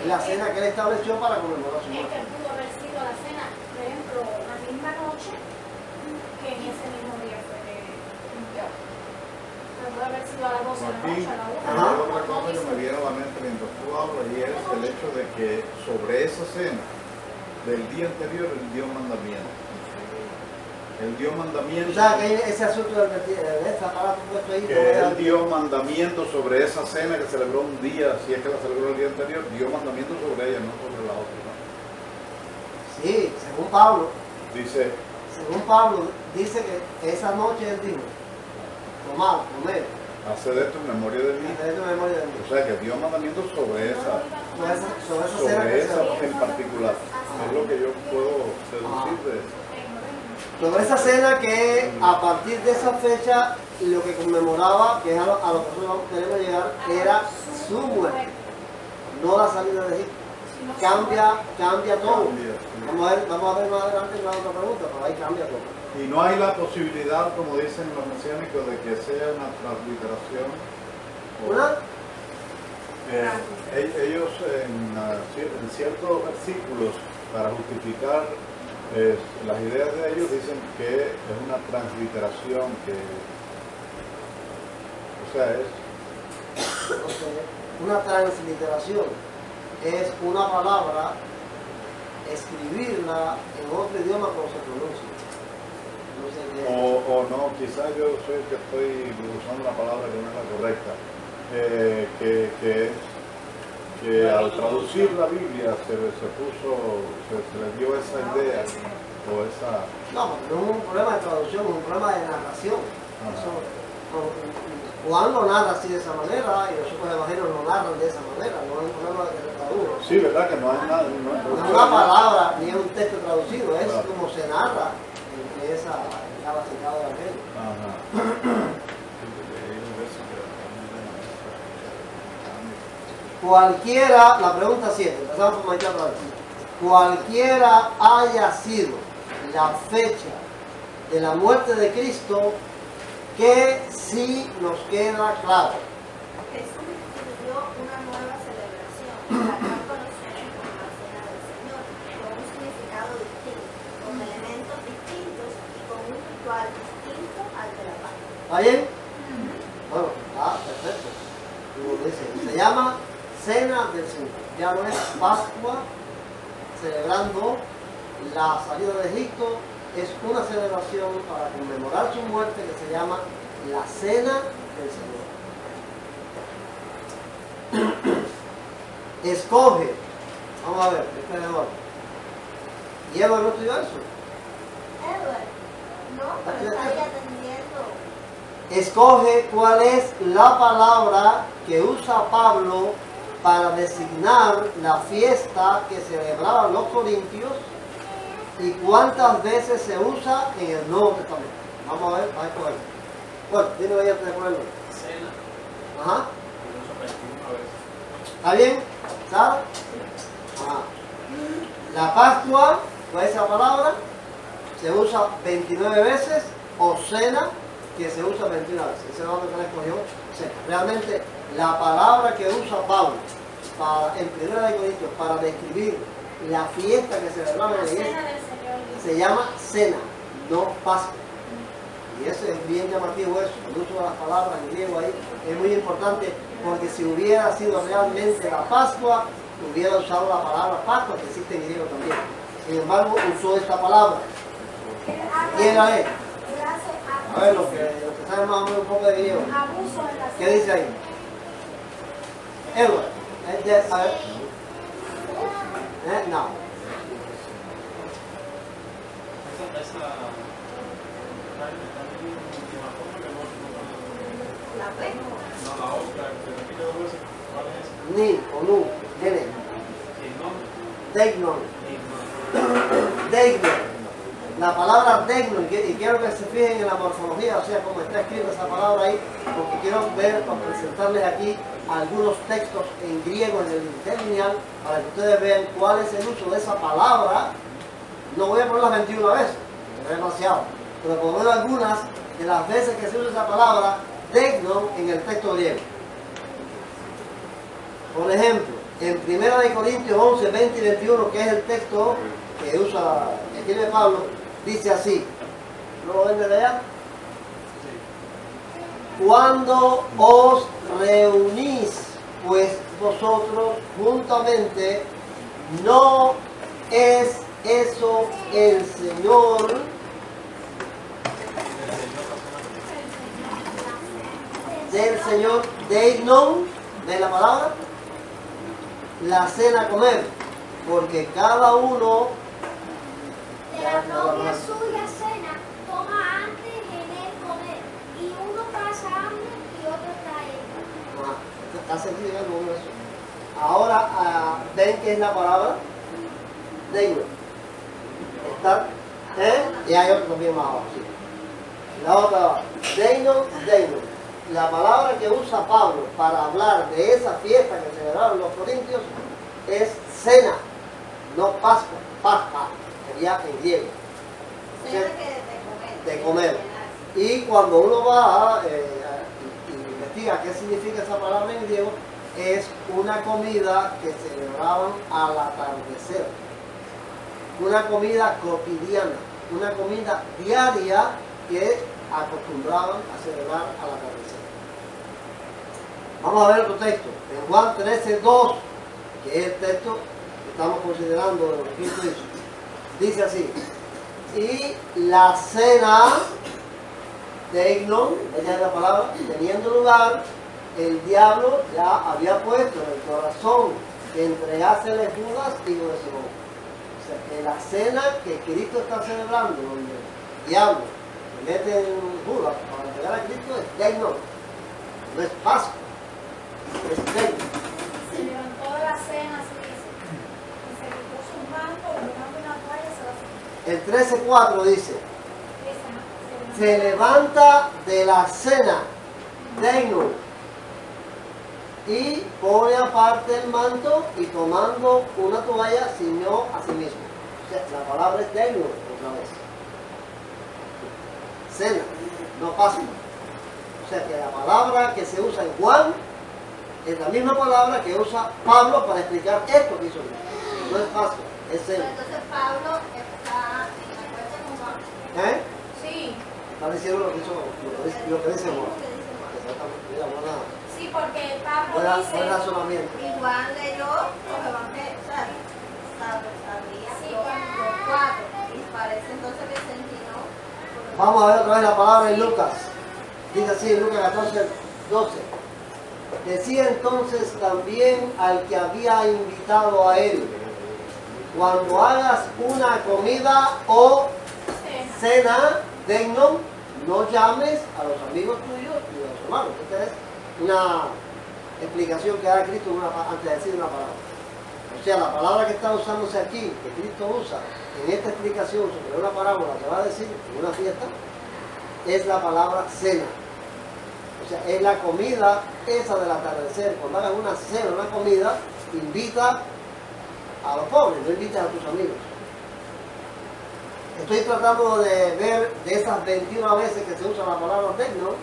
Es la cena que él estableció para conmemorar su muerte. Es que pudo haber sido la cena, por ejemplo, la misma noche que en ese mismo día fue limpiado. Pero puede haber sido a las 12 de la noche, a la 1. Hay otra cosa que me viene a la mente mientras tú hablas, y es el hecho de que sobre esa cena del día anterior él dio mandamiento. Él dio mandamiento. O sea, que ese asunto de esta aparato puesto ahí. Que él dio mandamiento sobre esa cena que celebró un día, si es que la celebró el día anterior, dio mandamiento sobre ella, no sobre la otra. ¿No? Sí, según Pablo. Según Pablo, dice que esa noche él dijo, tomad, comed. Hacer esto en memoria de mí. Hacer esto en memoria de mí. O sea, que dio mandamiento sobre esa Sobre esa en particular. Es lo que yo puedo deducir de eso. Sobre esa cena que a partir de esa fecha lo que conmemoraba, que es a lo que nosotros queremos llegar, era su muerte, no la salida de Egipto. cambia todo. Cambia, sí. Vamos a ver más adelante en la otra pregunta, pero ahí cambia todo. Y no hay la posibilidad, como dicen los mesiánicos, de que sea una transliteración. ¿Una? Ellos en ciertos versículos, para justificar las ideas de ellos, dicen que es una transliteración, o sea, es Una transliteración es una palabra, escribirla en otro idioma como se pronuncia. No sé qué. o no, quizás yo soy el que estoy usando una palabra que no es la correcta, que al traducir la Biblia se le dio esa idea o esa... No, porque no es un problema de traducción, es un problema de narración. Juan lo narra así de esa manera y los otros evangelios lo narran de esa manera, no es un problema de que se traduzca. Sí, ¿verdad? Que no hay nada... No es una palabra ni es un texto traducido, es Claro. como se narra en cada citado evangelio. Cualquiera, la pregunta 7, empezamos por Michael otra vez. Cualquiera haya sido la fecha de la muerte de Cristo, que sí nos queda claro. Jesús instituyó una nueva celebración, la cual conocemos como la Cena del Señor, con un significado distinto, con elementos distintos y con un ritual distinto al de la Pascua. ¿Está bien? Bueno, perfecto. Como dice, se llama Cena del Señor. Ya no es Pascua, celebrando la salida de Egipto, es una celebración para conmemorar su muerte que se llama la Cena del Señor. Escoge, vamos a ver, este es Eduardo. ¿Y Eduardo no estudió eso? Edward, no, pero está ahí atendiendo. Escoge cuál es la palabra que usa Pablo para designar la fiesta que celebraban los corintios y cuántas veces se usa en el Nuevo Testamento. Vamos a ver, va a escoger. Bueno, dime ahí antes de ponerlo. Cena, Ajá. incluso 21 veces. ¿Está bien? ¿Sabes? Ajá. La Pascua, con esa palabra, se usa 29 veces, o cena, que se usa 21 veces. Ese es el nombre que le escogió. Cena. Realmente, la palabra que usa Pablo en 1 Corintios para describir la fiesta que celebraban en la iglesia se llama cena, no Pascua. Y eso es bien llamativo, eso, el uso de las palabras en griego ahí es muy importante, porque si hubiera sido realmente la Pascua, hubiera usado la palabra Pascua, que existe en griego también. Sin embargo, usó esta palabra. ¿Quién la lee? A ver, los que saben más o menos un poco de griego. ¿Qué dice ahí? Edward. A ver. No. La fe. No, la otra, que repite 2 veces. ¿Cuál es? Ni o nu. Dene. Degnon. Degnon. La palabra degnon, y quiero que se fijen en la morfología, o sea, cómo está escrita esa palabra ahí, porque quiero ver o presentarles aquí algunos textos en griego en el interlineal para que ustedes vean cuál es el uso de esa palabra. No voy a poner las 21 veces, es demasiado, pero por ver algunas de las veces que se usa esa palabra degnon en el texto griego. Por ejemplo, en 1 Corintios 11, 20 y 21, que es el texto que usa, que escribe Pablo, dice así. ¿No lo ven desde allá? Cuando os reunís, pues vosotros juntamente, no es eso el Señor del Señor Deinon, de la palabra, la cena a comer, porque cada uno De la novia suya cena, toma antes en él comer, y uno pasa hambre y otro está hambre. está sentido con eso. Ahora ven que es la palabra Deinon. Está, y hay otro también más abajo. Sí. La otra, Deinon. La palabra que usa Pablo para hablar de esa fiesta que celebraron los corintios es cena, no Pascua. Pascua sería en griego. O sea, Cena que de comer. Y cuando uno va a investiga qué significa esa palabra en griego, es una comida que celebraban al atardecer. Una comida cotidiana, una comida diaria que acostumbraban a celebrar al atardecer. Vamos a ver otro texto. En Juan 13:2, que es el texto que estamos considerando de lo que Cristo hizo. Dice así: y la cena de Ignon, esa es la palabra, teniendo lugar, el diablo ya había puesto en el corazón de entregársele Judas, hijo de Simón. O sea, que la cena que Cristo está celebrando, donde el diablo le mete en Judas para entregar a Cristo, es de Ignon. No es Pascua, es de Ignon. Se levantó de la cena, así dice, y se quitó su manto, y tomando una toalla se la El 13:4 dice: se levanta de la cena, Deino, y pone aparte el manto y tomando una toalla ciñó a sí mismo. O sea, la palabra es Deino otra vez. Cena, no Pascua. O sea que la palabra que se usa en Juan es la misma palabra que usa Pablo para explicar esto que hizo Cristo. No es Pascua, es cena. Entonces Pablo está en acuerdo con Juan. Sí, Está diciendo lo que dice Juan. Exactamente. Mira, sí, porque Pablo buen dice... razonamiento. Y Juan leyó los evangelios, o sea, sabía Sí. los cuatro. Y parece entonces que se inclinó. Vamos a ver otra vez la palabra en Lucas. Dice así en Lucas 14:12. Decía entonces también al que había invitado a él: cuando hagas una comida o cena, Deino, no llames a los amigos tuyos y a los hermanos. Esta es una explicación que da Cristo antes de decir una palabra. O sea, la palabra que está usándose aquí, que Cristo usa en esta explicación sobre una parábola que va a decir en una fiesta, es la palabra cena. O sea, es la comida esa del atardecer. Cuando hagas una cena, una comida, invita a los pobres, no invites a tus amigos. Estoy tratando de ver de esas 21 veces que se usa la palabra Deino,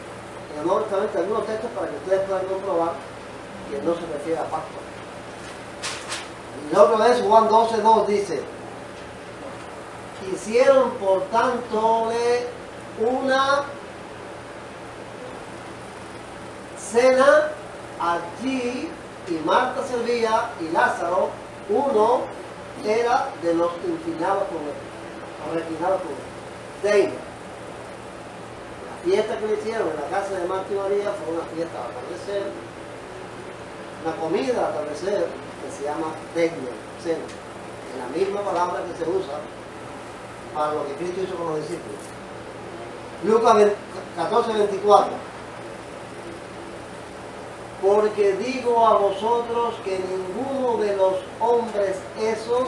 en el Nuevo Testamento, algunos textos para que ustedes puedan comprobar que no se refiere a Pascua. Y la otra vez Juan 12:2 dice: hicieron por tanto una cena allí, y Marta servía y Lázaro, uno, era de los inclinados con él, o reclinados con él. Deino. La fiesta que le hicieron en la casa de Marta y María fue una fiesta al atardecer, una comida al atardecer que se llama Deino, cena. Es la misma palabra que se usa para lo que Cristo hizo con los discípulos. Lucas 14:24. Porque digo a vosotros que ninguno de los hombres esos,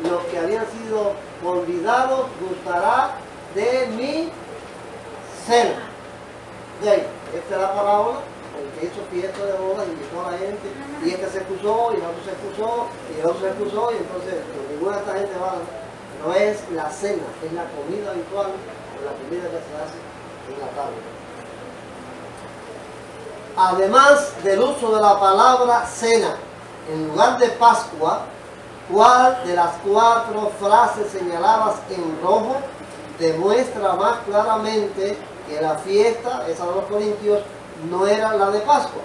los que habían sido olvidados, gustará de mi cena. De ahí, esta es la parábola, el que hizo fiesta de bodas, invitó a la gente, y este se excusó, y el otro se excusó, y el otro se excusó, y entonces ninguna de esta gente va. No es la cena, es la comida habitual, o la comida que se hace en la tarde. Además del uso de la palabra cena en lugar de Pascua, ¿cuál de las 4 frases señaladas en rojo demuestra más claramente que la fiesta, esa de los Corintios, no era la de Pascua?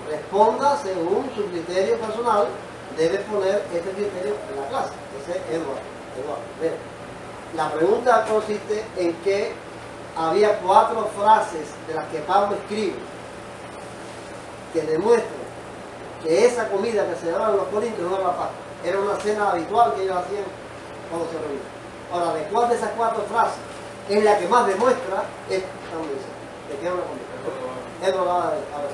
Responda según su criterio personal, debe poner este criterio en la clase. Ese es Eduardo. Mira, la pregunta consiste en que había 4 frases de las que Pablo escribe que demuestran que esa comida que se daba en los Corintios no era la Pascua, era una cena habitual que ellos hacían cuando se reunían. Ahora, ¿de cuál de esas 4 frases es la que más demuestra esta comida? ¿De qué es una comida? Eduardo, a ver.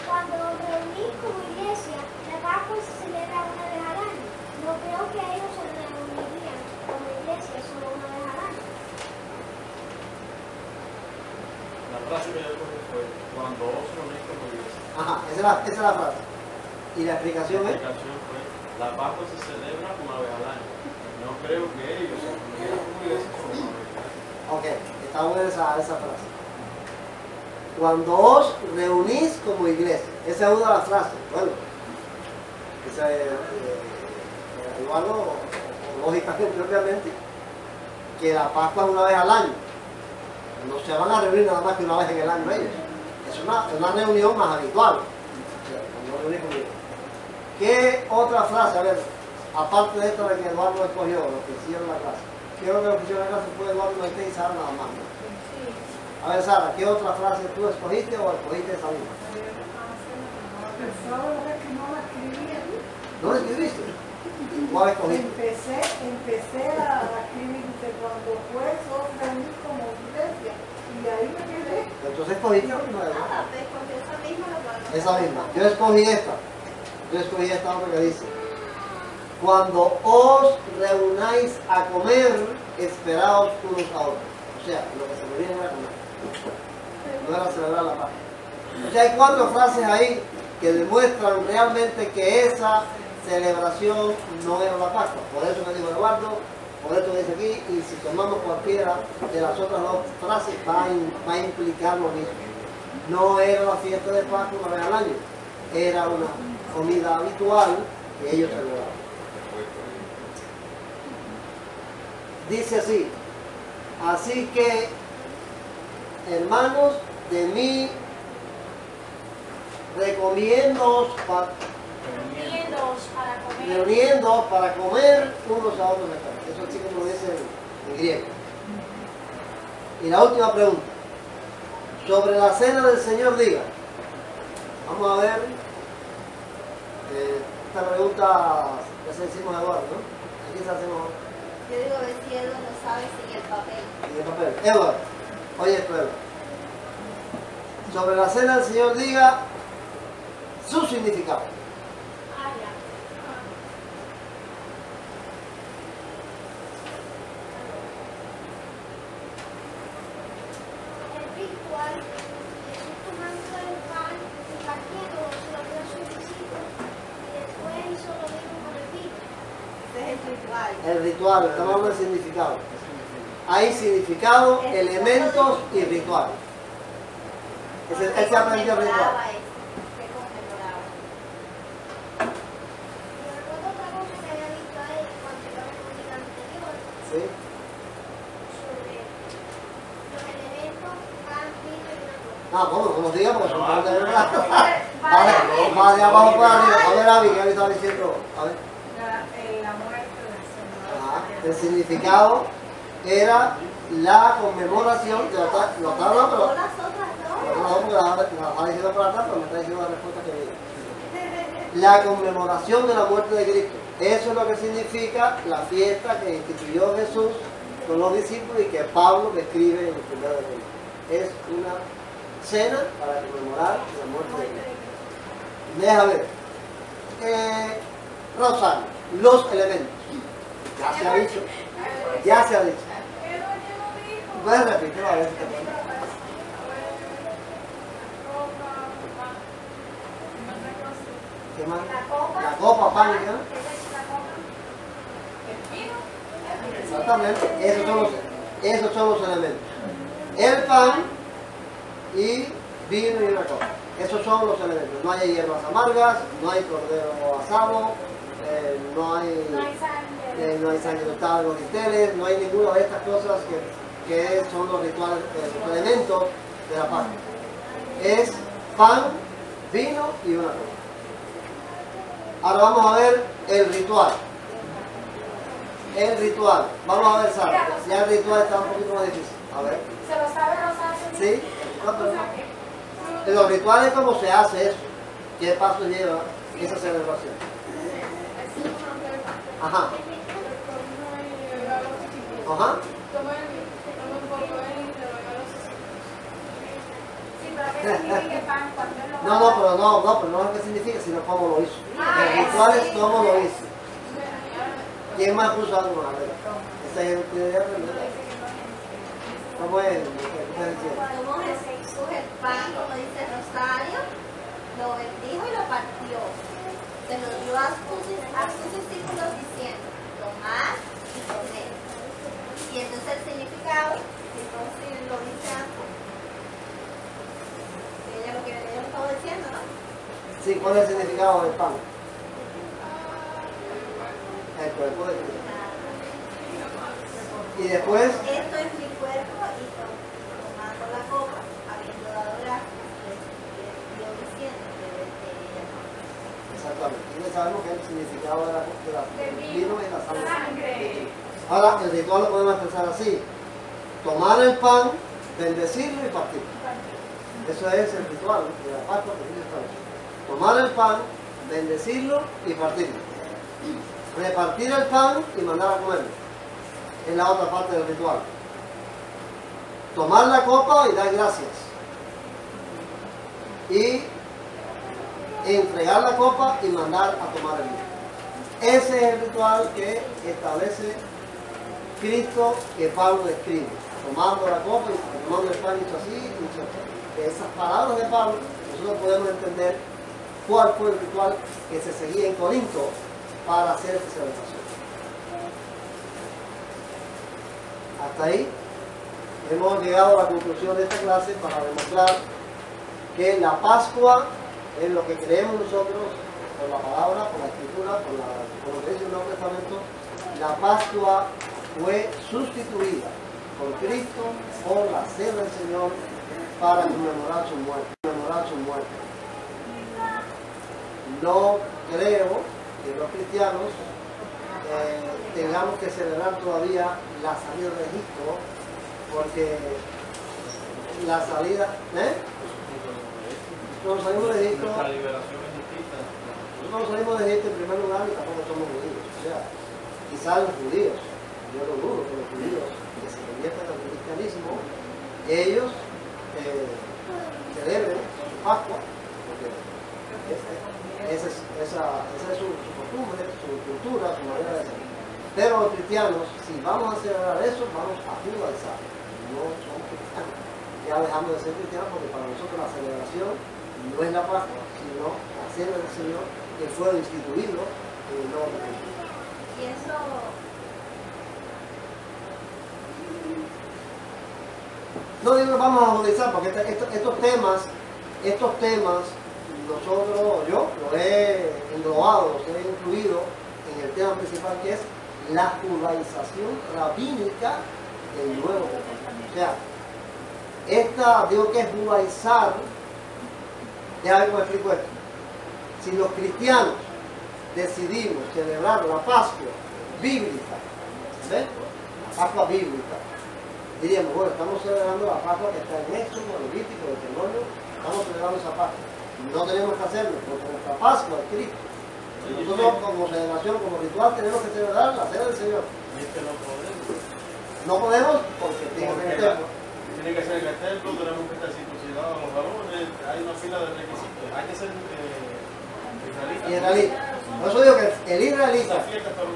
Cuando nos reunimos como iglesia, la Pascua se celebra una vez al año. No creo que ellos se reunirían como iglesia solo una vez al año. La frase que yo cogí fue: cuando os reunís como iglesia. Ajá, esa es la frase. Y la explicación La es: explicación fue: La Pascua se celebra una vez al año. No creo que ellos se reunieran como iglesia solo una vez al año. Ok, está buena esa frase. Cuando os reunís como iglesia. Esa es una de las frases. Bueno, Eduardo, lógicamente, obviamente, que la Pascua es una vez al año. No se van a reunir nada más que una vez en el año ellos. Es una reunión más habitual. No reunir como iglesia. ¿Qué otra frase? A ver, aparte de esta de que Eduardo escogió, lo que hicieron la clase. ¿Qué otra que hicieron la clase fue Eduardo Maite y Sara nada más? ¿No? A ver, Sara, ¿qué otra frase tú escogiste o escogiste esa misma? ¿No la escribiste? ¿Cuál escogiste? Empecé a escribir cuando fue os reunís como iglesia y ahí me quedé. Entonces escogiste la misma. Nada, pues, porque esa misma lo podemos Esa misma. Yo escogí esta otra que dice: cuando os reunáis a comer, esperaos unos a otros. O sea, lo que se me viene era comer. No era celebrar la Pascua. O sea, hay 4 frases ahí que demuestran realmente que esa celebración no era la Pascua. Por eso me dijo Eduardo, por eso dice aquí, y si tomamos cualquiera de las otras 2 frases va a implicar lo mismo. No era la fiesta de Pascua una vez al año, era una comida habitual que ellos celebraban. Dice así que, hermanos, de mí reuniéndoos para comer unos a otros. Eso sí como lo dice en griego. Y la última pregunta. Sobre la cena del Señor diga. Vamos a ver. Esta pregunta ya se decimos a Eduardo, ¿no? Aquí se hacemos. Yo digo, a ver si Eduardo no sabe sin el papel. Y el papel. Eduardo, oye, Eduardo. Sobre la cena del Señor diga su significado. El ritual, Jesús tomando el pan y partiendo, se lo dio a sus discípulos y después hizo lo mismo con el vino. Ese es el ritual. El ritual, estamos hablando del significado. Hay significado, elementos y rituales. Él se aprendió el ritual. ¿Qué conmemoraba? Y recuerdo otra cosa que había visto ahí cuando yo me comuniqué anterior ¿Sí? sobre los elementos, pan, vino y una cosa. Ah, ¿cómo? No nos digas porque son parte de verdad. Vale, de abajo para arriba. A ver, Abby, ¿qué estaba diciendo? A ver. La muerte del Señor. Ajá. El significado era la conmemoración de lo está hablando, pero Todas las otras no, no. porque la está diciendo por atrás, pero me está diciendo la respuesta que viene. La conmemoración de la muerte de Cristo. Eso es lo que significa la fiesta que instituyó Jesús con los discípulos y que Pablo describe en el primero de Corintios. Es una cena para conmemorar la muerte de Cristo. Deja ver. Rosario, los elementos. Ya se ha dicho. Ya se ha dicho. Puedes repetirlo a ver si te acuerdas. ¿Qué más? La copa, pan, ¿no? Exactamente, esos son los elementos. El pan y vino y una copa. Esos son los elementos. No hay hierbas amargas, no hay cordero asado, no hay sangre tostada en los dinteles, no hay ninguna de estas cosas que son los rituales, los elementos de la Pascua. Es pan, vino y una copa. Ahora vamos a ver el ritual. El ritual. Vamos a ver, Sara. Ya el ritual está un poquito más difícil. A ver. ¿Se lo sabe Rosario? ¿Sí? Los rituales, ¿cómo se hace eso? ¿Qué pasos lleva esa celebración? Ajá. Ajá. Sí, pero ¿qué significa el pan cuando él lo No, pero no es lo que significa, sino cómo lo hizo. El ritual es cómo lo hizo. ¿Quién más puso algo? A ver. Esa gente debe aprender. ¿Cómo es? Tomó Jesús el pan, como dice Rosario, lo bendijo y lo partió. se lo dio a sus discípulos diciendo, tomad y comed. Y entonces el significado, que no si lo dice antes, que ella lo que le estaba diciendo, ¿no? Sí, ¿cuál es el significado del pan? El cuerpo de Cristo. Y después, Esto es mi cuerpo y tomando la copa, habiendo dado gracias, les dio diciendo que de ella no. exactamente, y ya sabemos que es el significado de del vino y la sangre. Sangre. Ahora, el ritual lo podemos pensar así: tomar el pan, bendecirlo y partirlo. Eso es el ritual de la Pascua que Cristo estableció. Tomar el pan, bendecirlo y partirlo. Repartir el pan y mandar a comerlo. Es la otra parte del ritual. Tomar la copa y dar gracias. Y entregar la copa y mandar a tomar el vino. Ese es el ritual que establece Cristo, que Pablo describe. Tomando la copa y tomando el pan, dicho así, dicho así. De esas palabras de Pablo, nosotros podemos entender cuál fue el ritual que se seguía en Corinto para hacer esta celebración. Hasta ahí hemos llegado a la conclusión de esta clase para demostrar que la Pascua es lo que creemos nosotros por la palabra, por la escritura, por lo que dice el Nuevo Testamento. La Pascua fue sustituida por Cristo por la cena del Señor para conmemorar su muerte. No creo que los cristianos tengamos que celebrar todavía la salida de Egipto, porque la salida, cuando salimos de Egipto, Nuestra liberación es distinta. nosotros salimos de Egipto en primer lugar y tampoco somos judíos. O sea, quizás los judíos, yo lo dudo que los judíos que se conviertan al cristianismo, ellos celebren su Pascua, porque esa es su costumbre, su cultura, su manera de ser. Pero los cristianos, si vamos a celebrar eso, vamos a judaizar. No somos cristianos. Ya dejamos de ser cristianos porque para nosotros la celebración no es la Pascua, sino la cena del Señor que fue instituido en el Nuevo Testamento. Y eso, No digo que vamos a judaizar porque estos temas nosotros, yo los he englobado, los he incluido en el tema principal, que es la judaización rabínica del Nuevo Testamento. O sea, digo que es judaizar. Ya ver cómo explico esto. Si los cristianos decidimos celebrar la Pascua bíblica, ¿ves? La Pascua bíblica, diríamos, bueno, estamos celebrando la Pascua que está en Éxodo, Levítico, Deuteronomio, estamos celebrando esa Pascua. No tenemos que hacerlo, porque nuestra Pascua es Cristo. Nosotros como celebración, como ritual, tenemos que celebrar la cena del Señor. Y es que no podemos. No podemos porque tiene que ser el templo. Tiene que ser en el templo, tenemos que estar circuncidados los varones, hay una fila de requisitos. Hay que ser israelita. Israelita. Por eso digo que el israelita, Esa fiesta es para un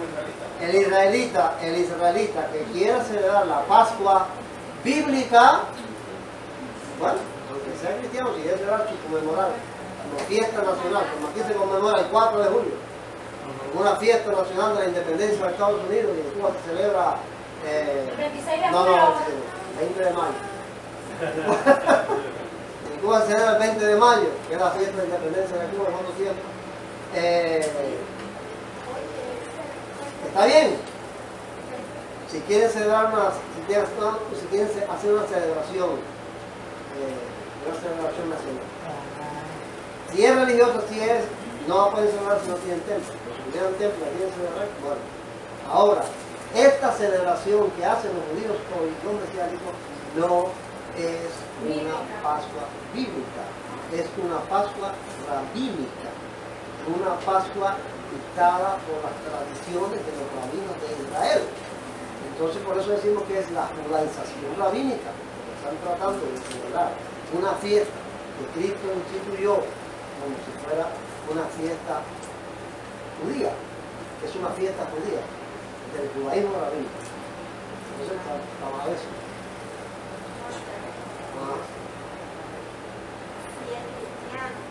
israelita. el israelita que quiera celebrar la Pascua bíblica, bueno, aunque sea cristiano, si quiere celebrar su conmemorar como fiesta nacional, como aquí se conmemora el 4 de julio, una fiesta nacional de la independencia de Estados Unidos, y en Cuba se celebra El 26 de no, julio. el 20 de mayo. En Cuba se celebra el 20 de mayo, que es la fiesta de independencia de Cuba en otro tiempo. Está bien. Si quieren celebrar si quieren hacer una celebración nacional. Si es religiosa, no la pueden celebrar si no tienen templo. Si tuvieran templo, la quieren celebrar, bueno. Ahora, esta celebración que hacen los judíos hoy, no mesiánicos, no es una Pascua bíblica, es una Pascua rabínica, una Pascua dictada por las tradiciones de los rabinos de Israel. Entonces, por eso decimos que es la judaización rabínica, porque están tratando de celebrar una fiesta que Cristo instituyó como si fuera una fiesta judía, que es una fiesta judía del judaísmo rabínico. Entonces, vamos a eso. si el cristiano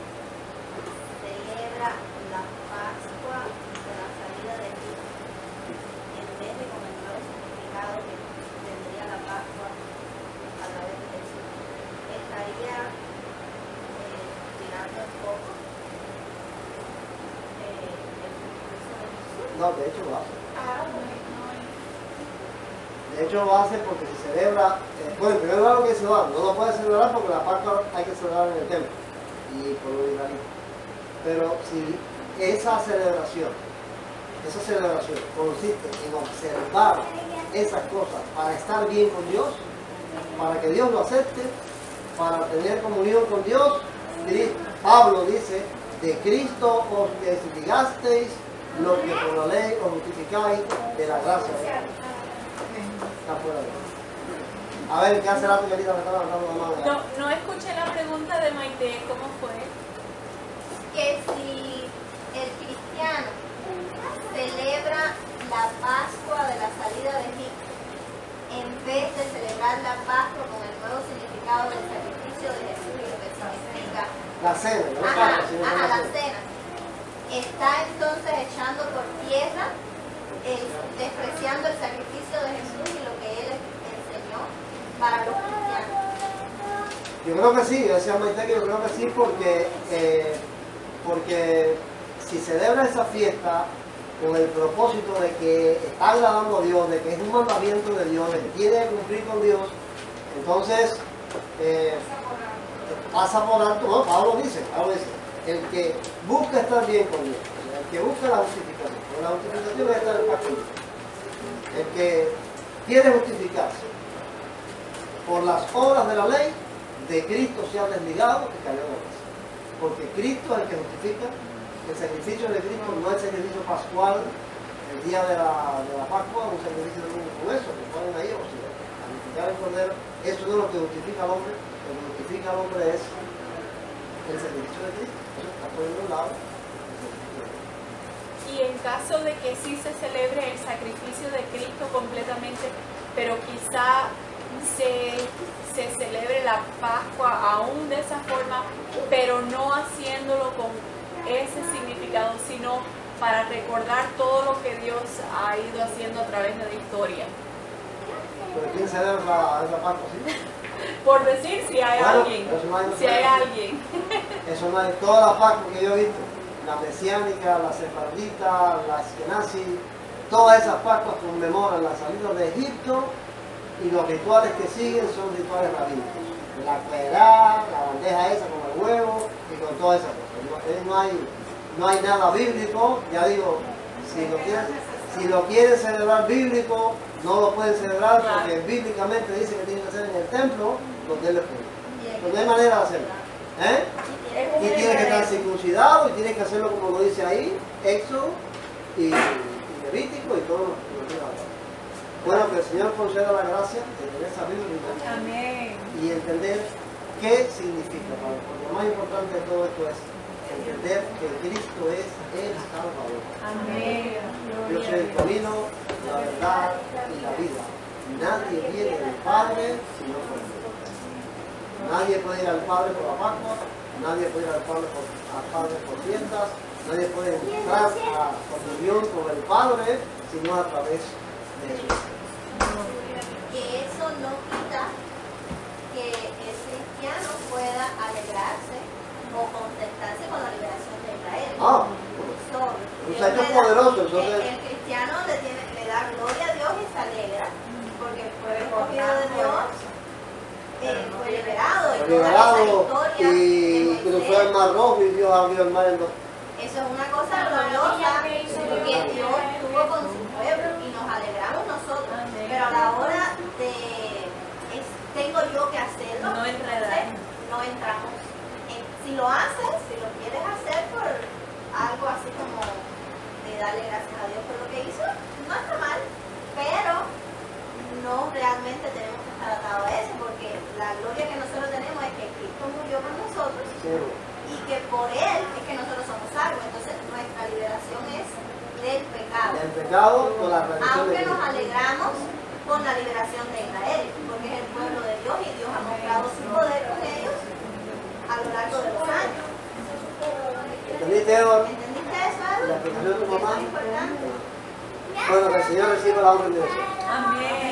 celebra la Pascua No, de hecho lo hace. De hecho lo hace porque se celebra, bueno, en primer lugar lo que se va, no lo puede celebrar porque la Pascua hay que celebrar en el templo y por lo israelí. Pero si esa celebración consiste en observar esas cosas para estar bien con Dios, para que Dios lo acepte, para tener comunión con Dios, Pablo dice, de Cristo os testificasteis, lo que por la ley os justificáis de la gracia de Dios. Está fuera de Dios. A ver, ¿qué hace rato que ahorita me estaba dando la mano? No escuché la pregunta de Maite, ¿cómo fue? Que si el cristiano celebra la Pascua de la salida de Egipto, en vez de celebrar la Pascua con el nuevo significado del sacrificio de Jesús y lo que significa La cena, no la cena, está entonces echando por tierra, despreciando el sacrificio de Jesús y lo que Él enseñó para los cristianos. Yo creo que sí, yo decía Maite que yo creo que sí, porque si celebra esa fiesta con el propósito de que está agradando a Dios, de que es un mandamiento de Dios, de que quiere cumplir con Dios, entonces pasa por alto. No, Pablo dice, el que busca estar bien con Dios, el que busca la justificación, porque la justificación es estar en paz con Dios, el que quiere justificarse por las obras de la ley, de Cristo se ha desligado y cayó en la gracia. Porque Cristo es el que justifica. El sacrificio de Cristo no es el sacrificio pascual, el día de la Pascua, un sacrificio con eso, que ponen ahí, o sea, sacrificar el cordero, eso no es lo que justifica al hombre, lo que justifica al hombre es el sacrificio de Cristo. Eso está poniendo a un lado. Y en caso de que sí se celebre el sacrificio de Cristo completamente, pero quizá se celebre la Pascua aún de esa forma, pero no haciéndolo con ese significado, sino para recordar todo lo que Dios ha ido haciendo a través de la historia. ¿Pero quién celebra esa Pascua? ¿Sí? Por decir, si hay alguien. Eso no es toda la Pascua que yo he visto, la mesiánica, la sefardita, la eskenazi, todas esas Pascuas conmemoran la salida de Egipto y los rituales que siguen son rituales rabínicos. La quedá, la bandeja esa con el huevo y con todas esas cosas. No hay nada bíblico, ya digo, si lo quieren celebrar bíblico, no lo pueden celebrar porque bíblicamente dice que tiene que ser en el templo donde él le pone. Pues no hay manera de hacerlo. Y tiene que estar circuncidado y tiene que hacerlo como lo dice ahí, Éxodo y Levítico y todo lo que haga. Bueno, que el Señor conceda la gracia de tener esa Biblia y entender qué significa. Porque lo más importante de todo esto es entender que Cristo es el Salvador. Amén. Yo soy el camino, la verdad y la vida. Nadie viene del Padre si no por mí. Nadie puede ir al Padre por la Pascua, nadie puede ir al Padre por fiestas, nadie puede entrar a comunión con el Padre si no a través de Jesús. Que eso no quita que el cristiano pueda alegrarse o contentarse con la liberación de Israel. Un hecho poderoso. Entonces, el cristiano le da gloria a Dios y se alegra porque el pueblo escogido de Dios fue liberado y toda esa historia y cruzó el mar rojo y Dios abrió el mar en dos. Eso es una cosa gloriosa porque Dios estuvo con su pueblo y nos alegramos nosotros, pero a la hora de tengo yo que hacerlo, no entramos si lo haces, si lo quieres hacer por algo así como de darle gracias a Dios por lo que hizo, no está mal, pero no realmente tenemos que estar atados a eso, porque la gloria que nosotros tenemos es que Cristo murió por nosotros y que por Él es que nosotros somos salvos. Entonces nuestra liberación es del pecado. Del pecado con la redención. Aunque nos alegramos con la liberación de Israel, porque es el pueblo de Dios y Dios ha mostrado su poder con ellos a lo largo de los años. ¿Entendiste, Eduardo? ¿Entendiste eso, Eduardo? La explicación de tu mamá. Eso es importante. Bueno, que el Señor reciba la honra de Dios. Amén.